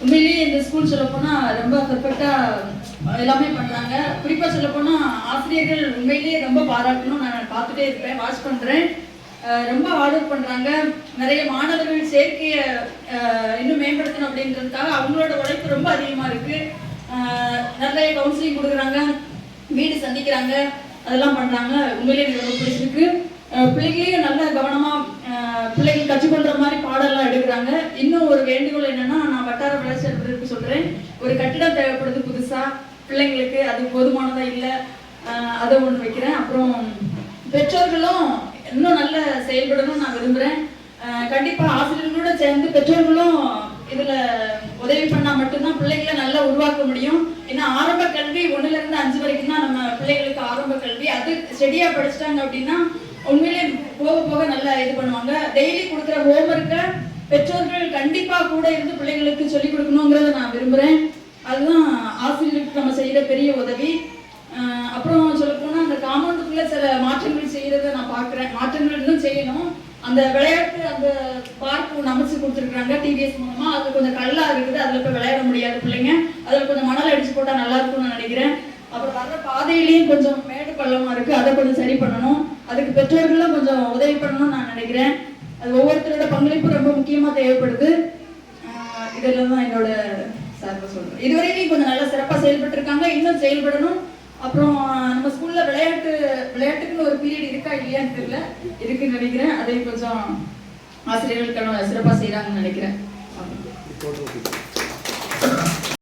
உண்மையிலேயே இந்த ஸ்கூல் சொல்லப்போனால் ரொம்ப பர்ஃபெக்டாக எல்லாமே பண்ணுறாங்க. குறிப்பாக சொல்லப்போனால் ஆசிரியர்கள் உண்மையிலேயே ரொம்ப பாராட்டணும். நான் பார்த்துட்டே இருப்பேன், வாட்ச் பண்ணுறேன். ரொம்ப ஹார்ட் ஒர்க் பண்ணுறாங்க. நிறைய மாணவர்கள் சேர்க்கையை இன்னும் மேம்படுத்தணும் அப்படின்றதுக்காக அவங்களோட உழைப்பு ரொம்ப அதிகமாக இருக்குது. நிறைய கவுன்சிலிங் கொடுக்குறாங்க, வீடு சந்திக்கிறாங்க, அதெல்லாம் பண்ணுறாங்க. உண்மையிலேயே எனக்கு ரொம்ப பிடிச்சிருக்கு. பிள்ளைகளையும் நல்ல கவனமாக பிள்ளைகள் கற்றுக்கொள்கிற மாதிரி பாடலாம் எடுக்கிறாங்க. இன்னும் ஒரு வேண்டுகோள் என்னென்னா, நான் வட்டார வளர்ச்சி அலுவலருக்கு சொல்கிறேன், ஒரு கட்டிடம் தேவைப்படுது புதுசாக பிள்ளைங்களுக்கு, அது போதுமானதாக இல்லை, அதை ஒன்று வைக்கிறேன். அப்புறம் பெற்றோர்களும் இன்னும் நல்ல செயல்படணும்னு நான் விரும்புகிறேன். கண்டிப்பாக ஆசிரியர்களோட சேர்ந்து பெற்றோர்களும் இதில் உதவி பண்ணால் மட்டும்தான் பிள்ளைகளை நல்லா உருவாக்க முடியும். ஏன்னா ஆரம்ப கல்வி 1லேருந்து 5 வரைக்கும் தான் நம்ம பிள்ளைகளுக்கு ஆரம்ப கல்வி. அது ஸ்டெடியாக படிச்சிட்டாங்க அப்படின்னா உண்மையிலே போக போக நல்லா இது பண்ணுவாங்க. டெய்லி கொடுக்குற ஹோம்ஒர்க்கை பெற்றோர்கள் கண்டிப்பாக கூட இருந்து பிள்ளைங்களுக்கு சொல்லிக் கொடுக்கணுங்கிறத நான் விரும்புகிறேன். அதுதான் ஆசிரியர்களுக்கு நம்ம செய்கிற பெரிய உதவி. அப்புறம் சொல்லப்போனால் அந்த காம்பவுண்டுக்குள்ளே சில மாற்றங்கள் செய்கிறத நான் பார்க்குறேன். மாற்றங்கள் இன்னும் செய்யணும். அந்த விளையாட்டு அந்த பார்க் ஒன்று அமைச்சு கொடுத்துருக்குறாங்க டிவிஎஸ் மூலமாக. அதில் கொஞ்சம் கல்லாக இருக்குது, அதில் போய் விளையாட முடியாது பிள்ளைங்க. அதில் கொஞ்சம் மணல் அடிச்சு போட்டால் நல்லா இருக்கும்னு நான் நினைக்கிறேன். அப்புறம் வர்ற பாதையிலையும் கொஞ்சம் மேடு பள்ளமாக இருக்குது, அதை கொஞ்சம் சரி பண்ணணும். அதுக்கு பெற்றோர்களும் கொஞ்சம் உதவி பண்ணணும்னு நான் நினைக்கிறேன். அது ஒவ்வொருத்தரோட பங்களிப்பு ரொம்ப முக்கியமாக தேவைப்படுது. இதெல்லாம் தான் என்னோட சார்பாக சொல்கிறேன். இதுவரைக்கும் கொஞ்சம் நல்லா சிறப்பாக செயல்பட்டு இருக்காங்க, இன்னும் செயல்படணும். அப்புறம் நம்ம ஸ்கூல்ல விளையாட்டுக்குன்னு ஒரு பீரியட் இருக்கா இல்லையான்னு தெரியல, இருக்குன்னு நினைக்கிறேன். அதை கொஞ்சம் ஆசிரியர்கள் சிறப்பாக செய்கிறாங்கன்னு நினைக்கிறேன்.